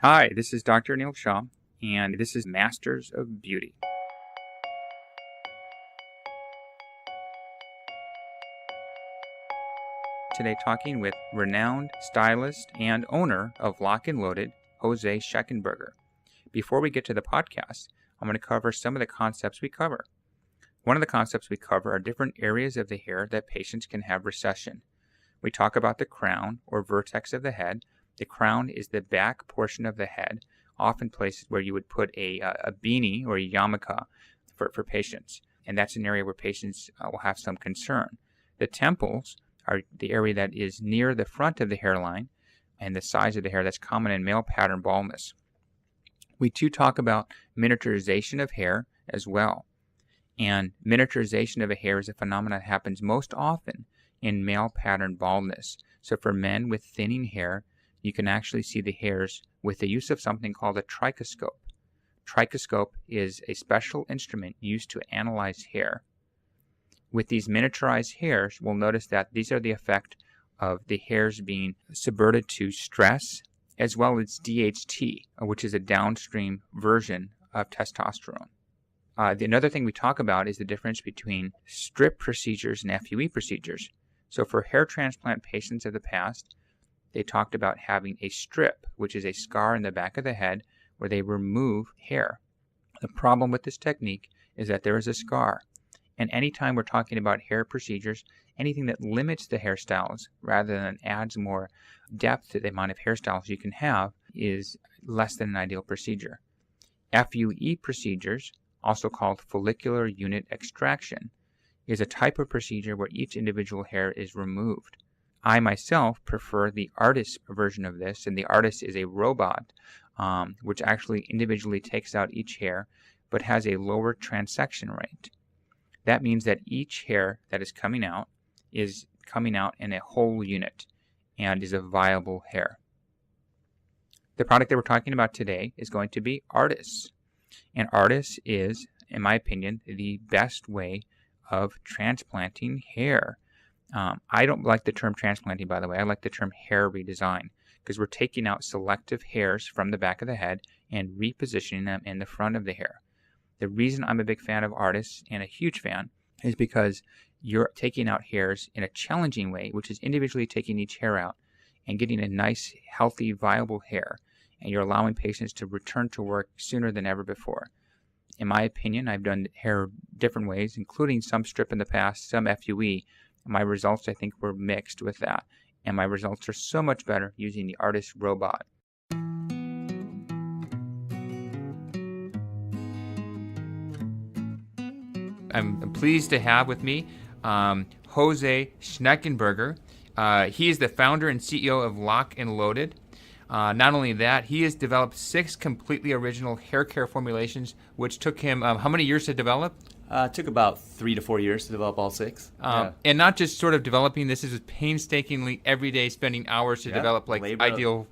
Hi, this is Dr. Anil Shah, and this is Masters of Beauty. Today talking with renowned stylist and owner of Lock and Loaded, Jose Schnekenburger. Before we get to the podcast, I'm going to cover some of the concepts we cover. One of the concepts we cover are different areas of the hair that patients can have recession. We talk about the crown or vertex of the head. The crown is the back portion of the head, often places where you would put a beanie or a yarmulke for patients. And that's an area where patients will have some concern. The temples are the area that is near the front of the hairline and the size of the hair that's common in male pattern baldness. We too talk about miniaturization of hair as well. And miniaturization of a hair is a phenomenon that happens most often in male pattern baldness. So for men with thinning hair, you can actually see the hairs with the use of something called a trichoscope. Trichoscope is a special instrument used to analyze hair. With these miniaturized hairs, we'll notice that these are the effect of the hairs being subverted to stress, as well as DHT, which is a downstream version of testosterone. Another thing we talk about is the difference between strip procedures and FUE procedures. So for hair transplant patients of the past, they talked about having a strip, which is a scar in the back of the head where they remove hair. The problem with this technique is that there is a scar. And anytime we're talking about hair procedures, anything that limits the hairstyles rather than adds more depth to the amount of hairstyles you can have is less than an ideal procedure. FUE procedures, also called follicular unit extraction, is a type of procedure where each individual hair is removed. I myself prefer the artist version of this, and the artist is a robot which actually individually takes out each hair but has a lower transection rate. That means that each hair that is coming out in a whole unit and is a viable hair. The product that we're talking about today is going to be Artis. And Artis is, in my opinion, the best way of transplanting hair. I don't like the term transplanting, by the way. I like the term hair redesign because we're taking out selective hairs from the back of the head and repositioning them in the front of the hair. The reason I'm a big fan of Artis and a huge fan is because you're taking out hairs in a challenging way, which is individually taking each hair out and getting a nice, healthy, viable hair. And you're allowing patients to return to work sooner than ever before. In my opinion, I've done hair different ways, including some strip in the past, some FUE. My results, I think, were mixed with that. And my results are so much better using the Artis robot. I'm pleased to have with me Jose Schnekenburger. He is the founder and CEO of Lock and Loaded. Not only that, he has developed 6 completely original hair care formulations, which took him how many years to develop? It took about 3 to 4 years to develop all 6. And not just sort of developing this, is painstakingly every day spending hours to develop ideal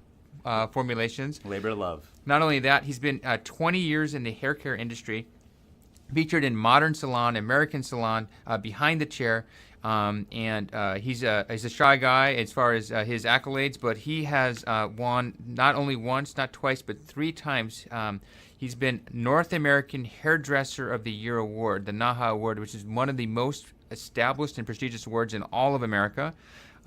formulations. Labor of love. Not only that, he's been 20 years in the hair care industry, featured in Modern Salon, American Salon, Behind the Chair. He's a shy guy as far as his accolades, but he has won not only once, not twice, but 3 times. He's been North American Hairdresser of the Year Award, the NAHA Award, which is one of the most established and prestigious awards in all of America.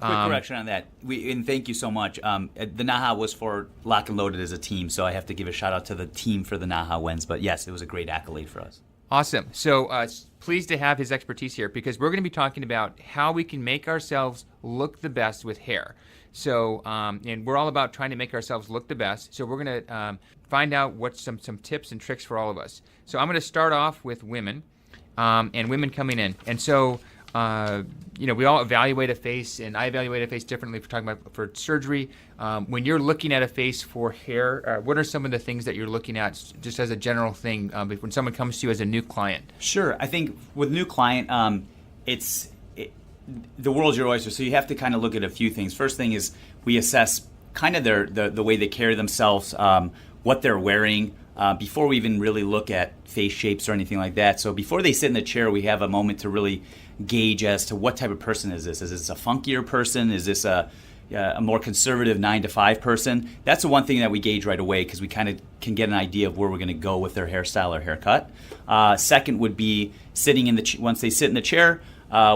Quick correction on that. And thank you so much. The NAHA was for Lock and Loaded as a team, so I have to give a shout out to the team for the NAHA wins. But yes, it was a great accolade for us. Awesome. So pleased to have his expertise here because we're going to be talking about how we can make ourselves look the best with hair. So, and we're all about trying to make ourselves look the best. So we're going to find out what some tips and tricks for all of us. So I'm going to start off with women and women coming in. And so, we all evaluate a face, and I evaluate a face differently if we're talking about for surgery. When you're looking at a face for hair, what are some of the things that you're looking at just as a general thing when someone comes to you as a new client? Sure. I think with new client, the world's your oyster, so you have to kind of look at a few things. First thing is we assess kind of the way they carry themselves, what they're wearing, before we even really look at face shapes or anything like that. So before they sit in the chair, we have a moment to really gauge as to what type of person is this. Is this a funkier person? Is this a a more conservative 9 to 5 person, that's the one thing that we gauge right away because we kind of can get an idea of where we're going to go with their hairstyle or haircut. Second would be sitting in the once they sit in the chair,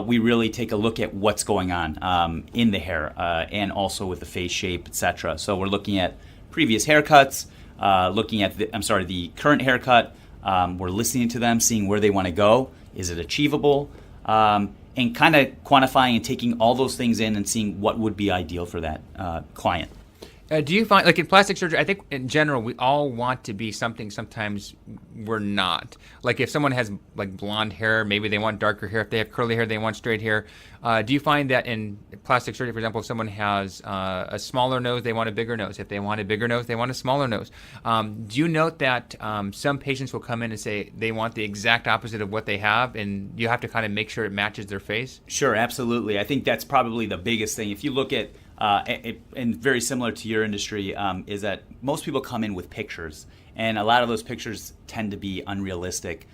we really take a look at what's going on in the hair and also with the face shape, etc. So we're looking at previous haircuts, looking at the current haircut. We're listening to them, seeing where they want to go. Is it achievable? And kind of quantifying and taking all those things in and seeing what would be ideal for that client. Do you find, like in plastic surgery, I think in general, we all want to be something sometimes we're not. Like if someone has like blonde hair, maybe they want darker hair. If they have curly hair, they want straight hair. Do you find that in plastic surgery, for example, if someone has a smaller nose, they want a bigger nose. If they want a bigger nose, they want a smaller nose. Do you note that some patients will come in and say they want the exact opposite of what they have, and you have to kind of make sure it matches their face? Sure, absolutely. I think that's probably the biggest thing. If you look at and very similar to your industry, is that most people come in with pictures, and a lot of those pictures tend to be unrealistic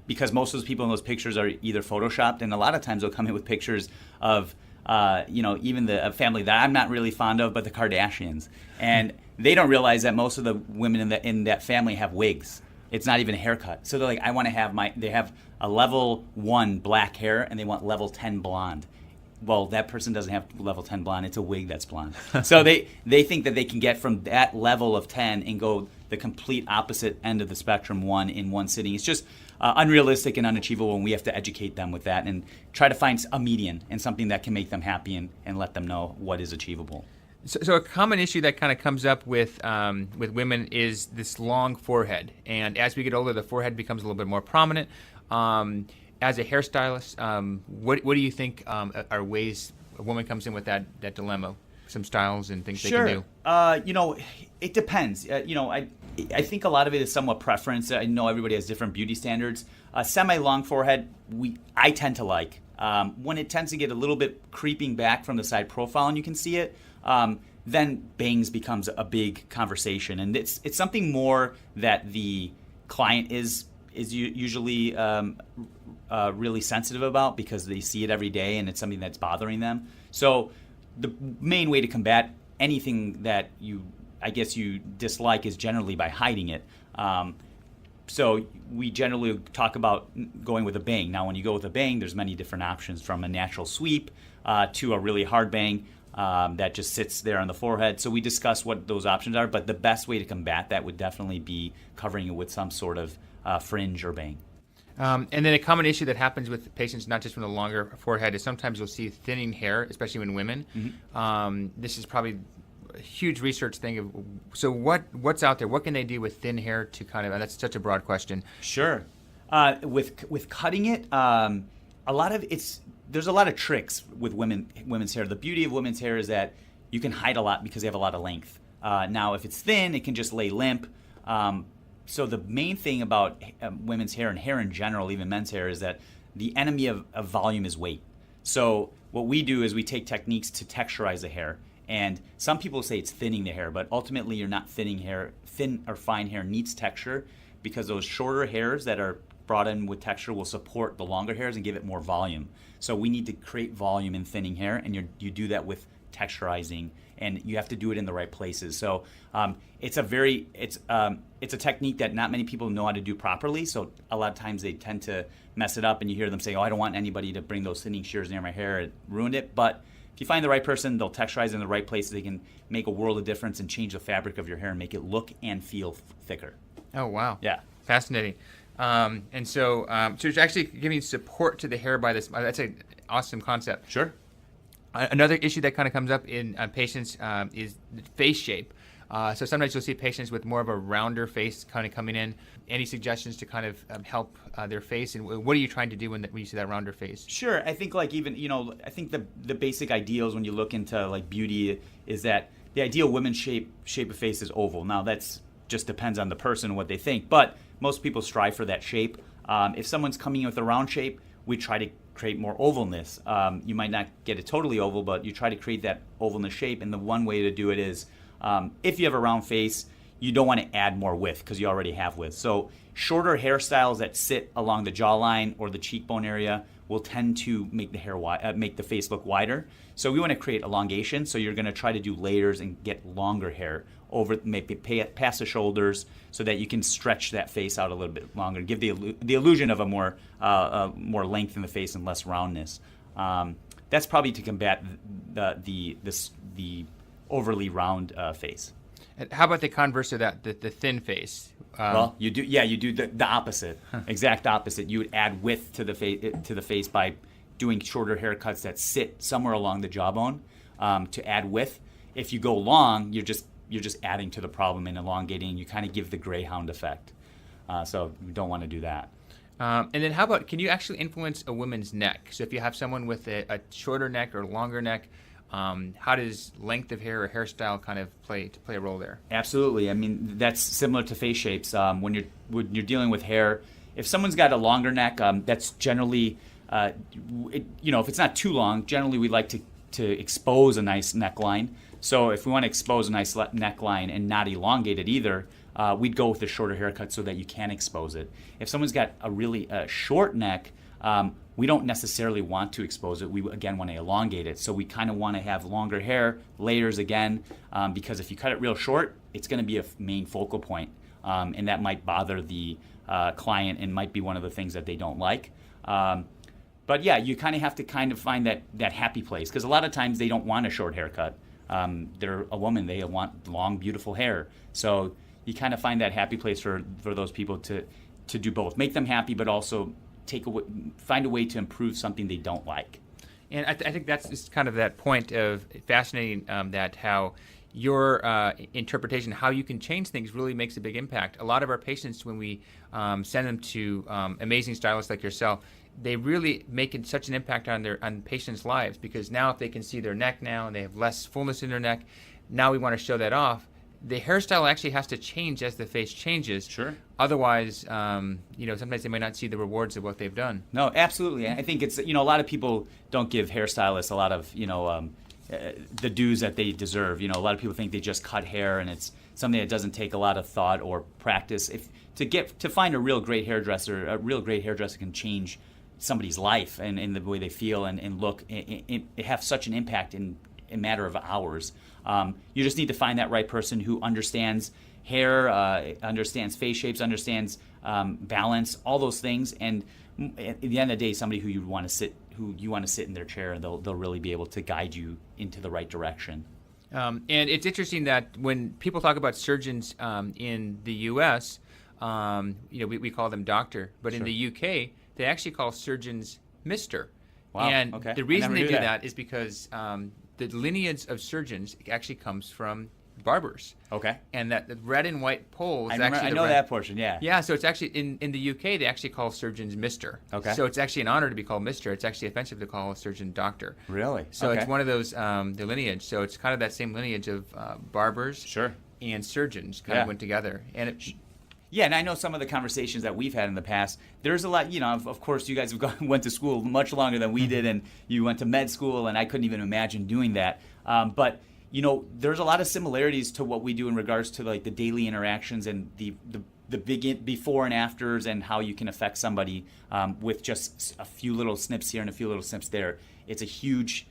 because most of those people in those pictures are either photoshopped, and a lot of times they'll come in with pictures of even a family that I'm not really fond of, but the Kardashians, and they don't realize that most of the women in that family have wigs. It's not even a haircut. So they're like, I want to have they have a level 1 black hair, and they want level 10 blonde. Well, that person doesn't have level 10 blonde. It's a wig that's blonde. So they think that they can get from that level of 10 and go the complete opposite end of the spectrum in one sitting. It's just unrealistic and unachievable, and we have to educate them with that and try to find a median and something that can make them happy and let them know what is achievable. So a common issue that kind of comes up with women is this long forehead. And as we get older, the forehead becomes a little bit more prominent. As a hairstylist, what do you think are ways a woman comes in with that dilemma? Some styles and things Sure. they can do? It depends. I think a lot of it is somewhat preference. I know everybody has different beauty standards. Semi-long forehead, I tend to like. When it tends to get a little bit creeping back from the side profile and you can see it, then bangs becomes a big conversation. And it's something more that the client is usually really sensitive about because they see it every day and it's something that's bothering them. So the main way to combat anything that you dislike is generally by hiding it. So we generally talk about going with a bang. Now, when you go with a bang, there's many different options, from a natural sweep to a really hard bang that just sits there on the forehead. So we discuss what those options are, but the best way to combat that would definitely be covering it with some sort of fringe or bang. And then a common issue that happens with patients, not just from the longer forehead, is sometimes you'll see thinning hair, especially in women. Mm-hmm. This is probably a huge research thing. So what's out there? What can they do with thin hair to kind of, and that's such a broad question. Sure. With cutting it, there's a lot of tricks with women's hair. The beauty of women's hair is that you can hide a lot because they have a lot of length. Now, if it's thin, it can just lay limp. So the main thing about women's hair and hair in general, even men's hair, is that the enemy of volume is weight. So what we do is we take techniques to texturize the hair. And some people say it's thinning the hair, but ultimately you're not thinning hair. Thin or fine hair needs texture because those shorter hairs that are brought in with texture will support the longer hairs and give it more volume. So we need to create volume in thinning hair, and you do that with texturizing, and you have to do it in the right places. So it's a technique that not many people know how to do properly. So a lot of times they tend to mess it up, and you hear them say, "Oh, I don't want anybody to bring those thinning shears near my hair; it ruined it." But if you find the right person, they'll texturize in the right places. They can make a world of difference and change the fabric of your hair and make it look and feel thicker. Oh wow! Yeah, fascinating. And so it's actually giving support to the hair by this. That's an awesome concept. Sure. Another issue that kind of comes up in patients is face shape. So sometimes you'll see patients with more of a rounder face kind of coming in. Any suggestions to kind of help their face? And what are you trying to do when you see that rounder face? Sure. I think I think the basic ideals when you look into like beauty is that the ideal women's shape of face is oval. Now that's just depends on the person and what they think, but most people strive for that shape. If someone's coming in with a round shape, we try to create more ovalness. You might not get it totally oval, but you try to create that ovalness shape. And the one way to do it is, if you have a round face, you don't want to add more width because you already have width. So shorter hairstyles that sit along the jawline or the cheekbone area will tend to make the face look wider. So we want to create elongation. So you're going to try to do layers and get longer hair over, maybe past the shoulders, so that you can stretch that face out a little bit longer, give the illusion of a more length in the face and less roundness. That's probably to combat the overly round face. And how about the converse of that, the thin face? Well, you do the opposite, exact opposite. You would add width to the face by doing shorter haircuts that sit somewhere along the jawbone to add width. If you go long, you're just adding to the problem and elongating. You kind of give the greyhound effect. So you don't want to do that. And then how about, can you actually influence a woman's neck? So if you have someone with a shorter neck or longer neck, how does length of hair or hairstyle kind of play a role there? Absolutely. I mean, that's similar to face shapes. When you're dealing with hair, if someone's got a longer neck, that's generally, if it's not too long, generally we like to expose a nice neckline. So if we want to expose a nice neckline and not elongate it either, we'd go with a shorter haircut so that you can expose it. If someone's got a really short neck, we don't necessarily want to expose it. We, again, want to elongate it. So we kind of want to have longer hair, layers again, because if you cut it real short, it's going to be a main focal point, and that might bother the client and might be one of the things that they don't like. But yeah, you kind of have to find that happy place, because a lot of times they don't want a short haircut. They're a woman, they want long, beautiful hair. So you kind of find that happy place for those people to do both. Make them happy, but also find a way to improve something they don't like. And I think that's just kind of that point of fascinating, that how your interpretation, how you can change things, really makes a big impact. A lot of our patients, when we send them to amazing stylists like yourself, they really make such an impact on patients' lives, because now if they can see their neck now and they have less fullness in their neck, now we want to show that off. The hairstyle actually has to change as the face changes. Sure. Otherwise, sometimes they might not see the rewards of what they've done. No, absolutely. I think it's, a lot of people don't give hairstylists a lot of, the dues that they deserve. A lot of people think they just cut hair, and it's something that doesn't take a lot of thought or practice. To find a real great hairdresser can change somebody's life and the way they feel and look. It have such an impact in a matter of hours. You just need to find that right person who understands hair, understands face shapes, understands balance, all those things. And at the end of the day, somebody who you want to sit in their chair, and they'll really be able to guide you into the right direction. And it's interesting that when people talk about surgeons in the U.S., we call them doctor, but Sure. in the U.K., they actually call surgeons Mr. Wow. And Okay. the reason they do that. that is because the lineage of surgeons actually comes from barbers. Okay. And that the red and white poles. I know that portion. Yeah. Yeah. So it's actually in the UK they actually call surgeons Mr. Okay. So it's actually an honor to be called Mr. It's actually offensive to call a surgeon Doctor. Really? So Okay. it's one of those the lineage. So it's kind of that same lineage of barbers. Sure. And surgeons kind of went together. And yeah, and I know some of the conversations that we've had in the past. There's a lot, of course, you guys went to school much longer than we did, and you went to med school, and I couldn't even imagine doing that. But there's a lot of similarities to what we do in regards to like the daily interactions and the before and afters, and how you can affect somebody with just a few little snips here and a few little snips there. It's a huge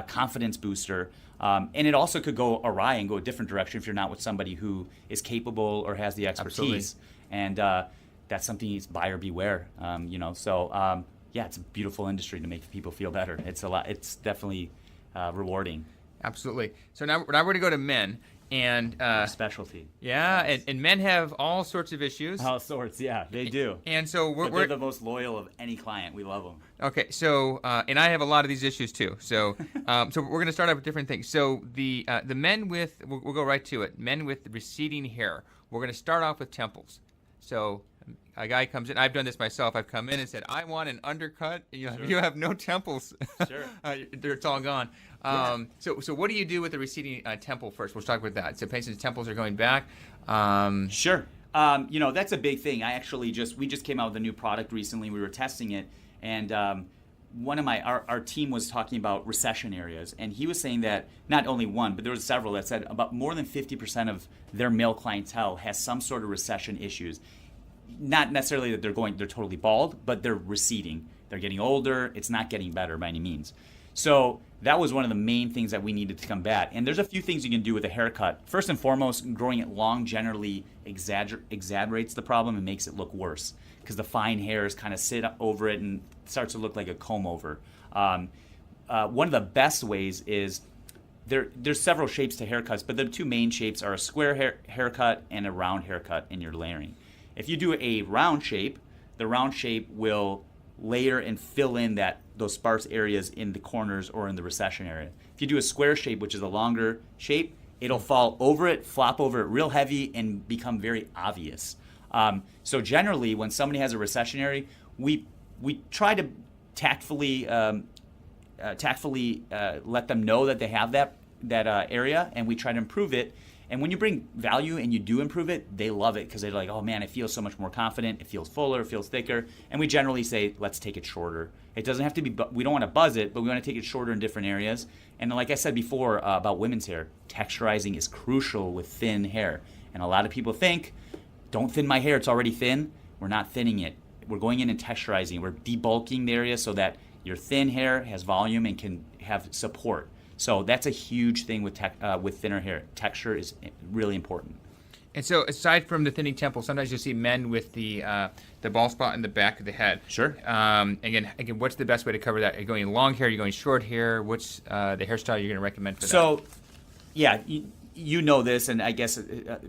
confidence booster. And it also could go awry and go a different direction if you're not with somebody who is capable or has the expertise. Absolutely. And that's something that's buyer beware. So it's a beautiful industry to make people feel better. It's definitely rewarding. Absolutely. So now we're going to go to men. And specialty. Yeah, and men have all sorts of issues. All sorts, yeah, they do. And so they're the most loyal of any client. We love them. Okay, so and I have a lot of these issues too. So so we're going to start out with different things. So the men with we'll go right to it. Men with receding hair. We're going to start off with temples. So a guy comes in. I've done this myself. I've come in and said, I want an undercut. You have no temples. Sure. It's all gone. So what do you do with the receding temple first? We'll talk about that. So patients' temples are going back. Sure. That's a big thing. We just came out with a new product recently. We were testing it, and one of our team was talking about recession areas, and he was saying that not only one, but there was several that said about more than 50% of their male clientele has some sort of recession issues. Not necessarily that they're totally bald, but they're receding. They're getting older. It's not getting better by any means. So that was one of the main things that we needed to combat. And there's a few things you can do with a haircut. First and foremost, growing it long generally exaggerates the problem and makes it look worse, because the fine hairs kind of sit over it and starts to look like a comb over. One of the best ways is there's several shapes to haircuts, but the two main shapes are a square haircut and a round haircut in your layering. If you do a round shape, the round shape will layer and fill in those sparse areas in the corners or in the recession area. If you do a square shape, which is a longer shape, it'll fall over it, flop over it real heavy, and become very obvious. So generally, when somebody has a recession area, we try to tactfully let them know that they have that area, and we try to improve it. And when you bring value and you do improve it, they love it, because they're like, oh man, it feels so much more confident, it feels fuller, it feels thicker. And we generally say, let's take it shorter. It doesn't have to be, we don't want to buzz it, but we want to take it shorter in different areas. And like I said before about women's hair, texturizing is crucial with thin hair. And a lot of people think, don't thin my hair, it's already thin. We're not thinning it. We're going in and texturizing. We're debulking the area so that your thin hair has volume and can have support. So that's a huge thing with thinner hair. Texture is really important. And so, aside from the thinning temple, sometimes you'll see men with the bald spot in the back of the head. Sure. Again, what's the best way to cover that? Are you going long hair? Are you going short hair? What's the hairstyle you're going to recommend for that? So, yeah, you know this, and I guess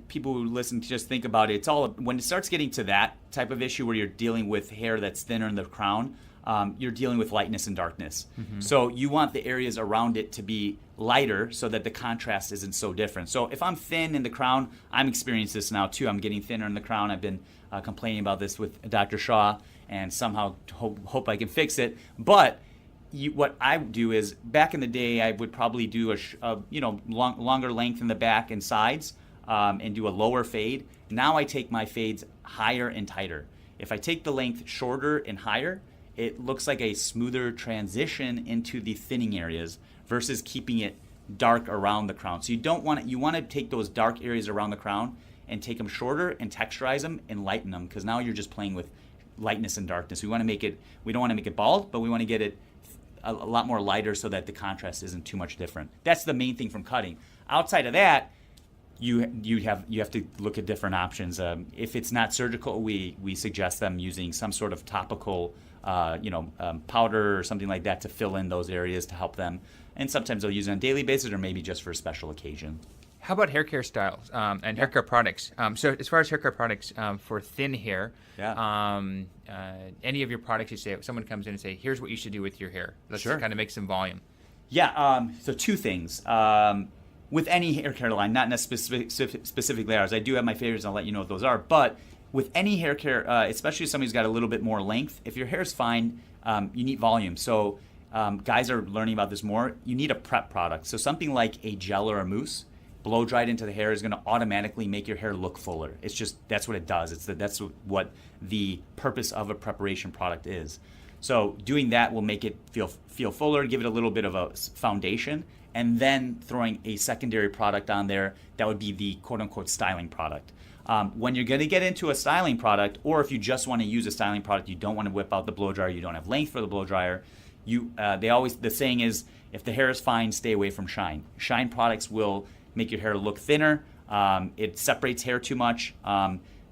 people who listen just think about it. It's all when it starts getting to that type of issue where you're dealing with hair that's thinner in the crown. You're dealing with lightness and darkness. Mm-hmm. So you want the areas around it to be lighter so that the contrast isn't so different. So if I'm thin in the crown, I'm experiencing this now too. I'm getting thinner in the crown. I've been complaining about this with Dr. Shah, and somehow hope I can fix it. But what I do is, back in the day, I would probably do longer length in the back and sides and do a lower fade. Now I take my fades higher and tighter. If I take the length shorter and higher, it looks like a smoother transition into the thinning areas versus keeping it dark around the crown. So you want to take those dark areas around the crown and take them shorter and texturize them and lighten them, because now you're just playing with lightness and darkness. We don't want to make it bald, but we want to get it a lot more lighter so that the contrast isn't too much different. That's the main thing from cutting. Outside of that, you have to look at different options. If it's not surgical, we suggest them using some sort of topical powder or something like that to fill in those areas to help them. And sometimes they'll use it on a daily basis or maybe just for a special occasion. How about hair care styles and hair care products? So as far as hair care products for thin hair, any of your products, you say, if someone comes in and say, here's what you should do with your hair. Let's kind of make some volume. Yeah, so two things. With any hair care line, not necessarily specifically ours. I do have my favorites, and I'll let you know what those are. But with any hair care, especially if somebody's got a little bit more length, if your hair is fine, you need volume. So guys are learning about this more. You need a prep product. So something like a gel or a mousse, blow dried into the hair, is going to automatically make your hair look fuller. It's just, that's what it does. That's what the purpose of a preparation product is. So doing that will make it feel fuller, give it a little bit of a foundation, and then throwing a secondary product on there that would be the quote-unquote styling product. When you're going to get into a styling product, or if you just want to use a styling product, you don't want to whip out the blow dryer, you don't have length for the blow dryer, the saying is, if the hair is fine, stay away from shine. Shine products will make your hair look thinner. It separates hair too much.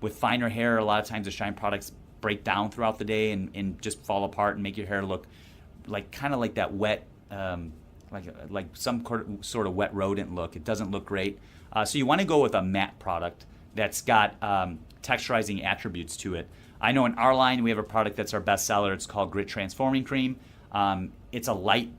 With finer hair, a lot of times the shine products break down throughout the day and just fall apart and make your hair look kind of like that wet, like some sort of wet rodent look. It doesn't look great. So you want to go with a matte product that's got texturizing attributes to it. I know in our line we have a product that's our best seller. It's called Grit Transforming Cream. It's a light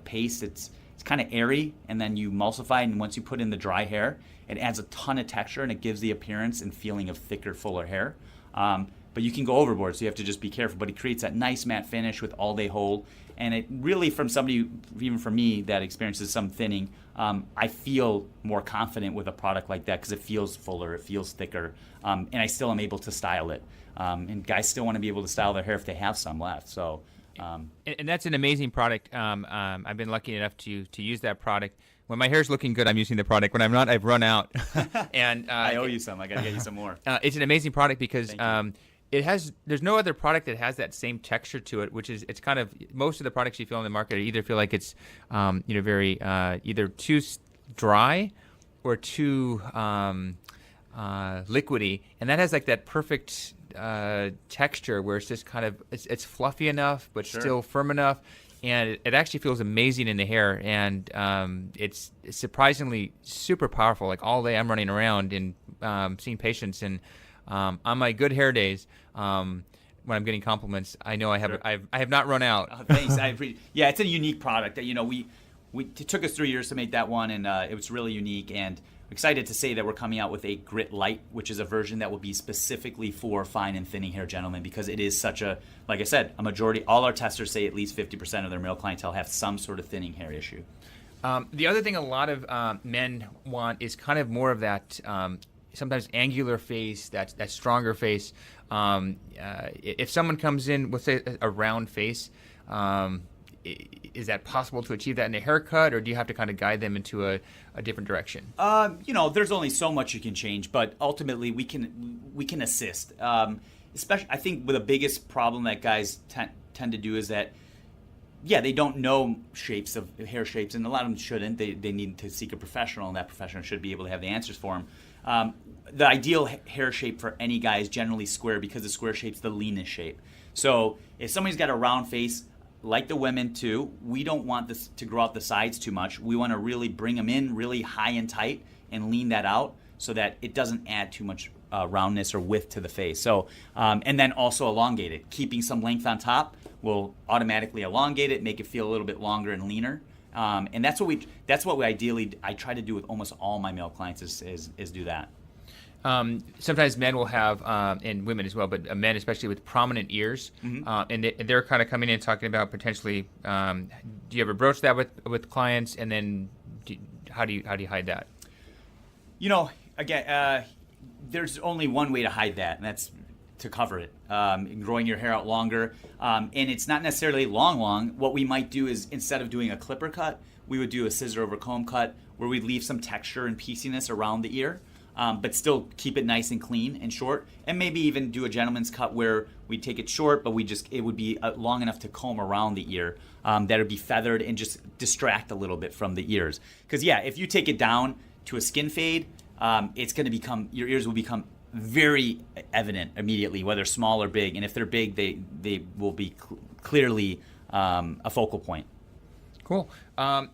paste. It's kind of airy, and then you emulsify it, and once you put in the dry hair, it adds a ton of texture, and it gives the appearance and feeling of thicker, fuller hair. But you can go overboard, so you have to just be careful. But it creates that nice matte finish with all-day hold, And it really, from somebody, even for me, that experiences some thinning, I feel more confident with a product like that because it feels fuller, it feels thicker, and I still am able to style it. And guys still want to be able to style their hair if they have some left. So, and that's an amazing product. I've been lucky enough to use that product. When my hair's looking good, I'm using the product. When I'm not, I've run out. And I owe you some. I got to get you some more. It's an amazing product because there's no other product that has that same texture to it, which is, it's kind of, most of the products you feel in the market either feel like it's, very, either too dry or too liquidy. And that has like that perfect texture where it's just kind of, it's fluffy enough, but still firm enough. And it actually feels amazing in the hair. And it's surprisingly super powerful. Like all day I'm running around and seeing patients, and on my good hair days, when I'm getting compliments, I know I have not run out. Thanks. Yeah, it's a unique product. It took us 3 years to make that one, and it was really unique. And I'm excited to say that we're coming out with a Grit Light, which is a version that will be specifically for fine and thinning hair gentlemen, because it is such a, like I said, a majority. All our testers say at least 50% of their male clientele have some sort of thinning hair issue. The other thing a lot of men want is kind of more of that sometimes angular face, that stronger face. If someone comes in with a round face, is that possible to achieve that in a haircut, or do you have to kind of guide them into a different direction? There's only so much you can change, but ultimately we can assist. Especially, I think the biggest problem that guys tend to do is that, they don't know hair shapes, and a lot of them shouldn't. They need to seek a professional, and that professional should be able to have the answers for them. The ideal hair shape for any guy is generally square, because the square shape's the leanest shape. So if somebody's got a round face, like the women too, we don't want this to grow out the sides too much. We want to really bring them in really high and tight and lean that out so that it doesn't add too much roundness or width to the face. So, and then also elongate it. Keeping some length on top will automatically elongate it, make it feel a little bit longer and leaner. And that's what we ideally, I try to do with almost all my male clients is do that. Sometimes men will have, and women as well, but men especially with prominent ears, and they're kind of coming in talking about potentially. Do you ever broach that with clients, and then how do you hide that? Again, there's only one way to hide that, and that's to cover it, growing your hair out longer, and it's not necessarily long. What we might do is, instead of doing a clipper cut, we would do a scissor over comb cut, where we'd leave some texture and pieciness around the ear. But still keep it nice and clean and short, and maybe even do a gentleman's cut where we take it short, but it would be long enough to comb around the ear, that would be feathered and just distract a little bit from the ears. Because if you take it down to a skin fade, your ears will become very evident immediately, whether small or big, and if they're big, they will be clearly a focal point. Cool.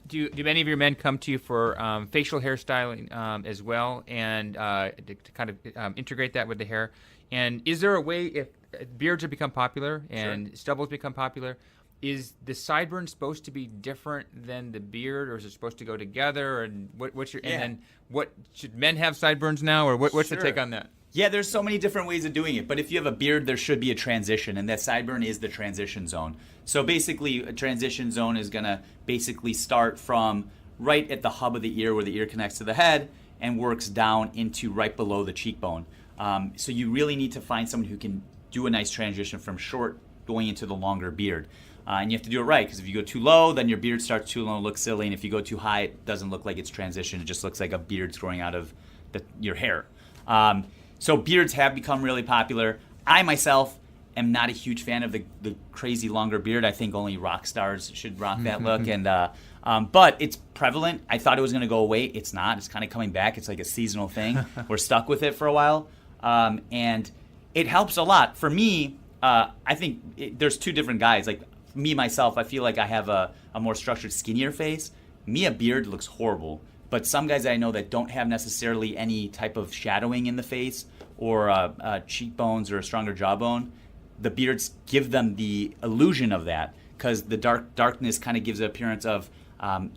Do many of your men come to you for facial hairstyling as well, and to kind of integrate that with the hair? And is there a way, if beards have become popular and stubbles become popular, is the sideburn supposed to be different than the beard, or is it supposed to go together? And what's your and then what should men have sideburns now, or what's the take on that? Yeah, there's so many different ways of doing it, but if you have a beard, there should be a transition, and that sideburn is the transition zone. So basically, a transition zone is going to basically start from right at the hub of the ear where the ear connects to the head and works down into right below the cheekbone. So you really need to find someone who can do a nice transition from short going into the longer beard. And you have to do it right, because if you go too low, then your beard starts too low and looks silly, and if you go too high, it doesn't look like it's transitioned. It just looks like a beard's growing out of your hair. So beards have become really popular. I myself am not a huge fan of the crazy longer beard. I think only rock stars should rock that look. And but it's prevalent. I thought it was going to go away. It's not. It's kind of coming back. It's like a seasonal thing. We're stuck with it for a while. And it helps a lot. For me, I think there's two different guys. Like me, myself, I feel like I have a more structured, skinnier face. Me, a beard looks horrible. But some guys I know that don't have necessarily any type of shadowing in the face or cheekbones or a stronger jawbone, the beards give them the illusion of that, because the darkness kind of gives the appearance of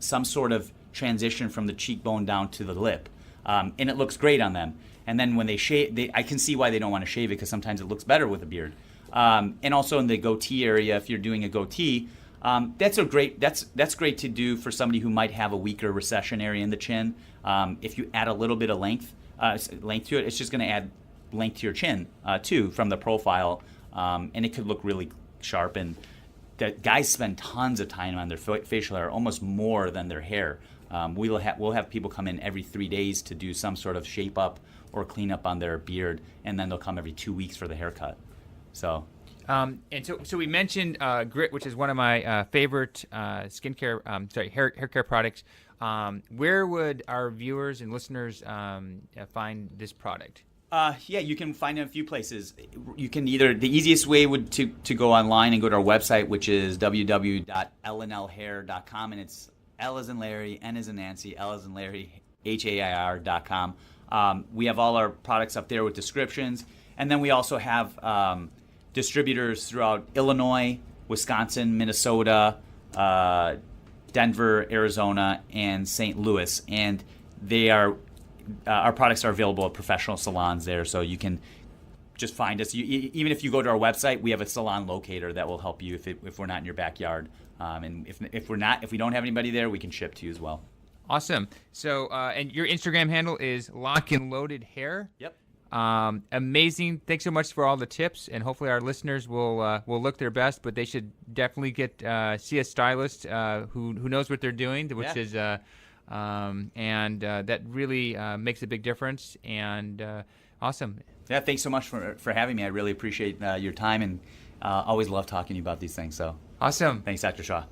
some sort of transition from the cheekbone down to the lip. And it looks great on them. And then when they shave, I can see why they don't want to shave it, because sometimes it looks better with a beard. And also in the goatee area, if you're doing a goatee, That's great to do for somebody who might have a weaker recession area in the chin. If you add a little bit of length to it, it's just going to add length to your chin too from the profile, and it could look really sharp. And that guys spend tons of time on their facial hair, almost more than their hair. We'll have people come in every 3 days to do some sort of shape up or clean up on their beard, and then they'll come every 2 weeks for the haircut. So. And so we mentioned Grit, which is one of my favorite hair care products. Where would our viewers and listeners find this product? You can find it in a few places. You can the easiest way would to go online and go to our website, which is www.lnlhair.com, and it's L as in Larry, N as in Nancy, L as in Larry, HAIR.com. We have all our products up there with descriptions, and then we also have distributors throughout Illinois, Wisconsin, Minnesota, Denver, Arizona, and St. Louis, and they are. Our products are available at professional salons there, so you can just find us. Even if you go to our website, we have a salon locator that will help you if we're not in your backyard. And if we don't have anybody there, we can ship to you as well. Awesome. So, and your Instagram handle is Lock and Loaded Hair. Yep. Amazing. Thanks so much for all the tips, and hopefully our listeners will look their best, but they should definitely see a stylist who knows what they're doing, which is that really makes a big difference. And awesome. Yeah, thanks so much for having me. I really appreciate your time, and always love talking to you about these things. So awesome. Thanks, Dr. Shah.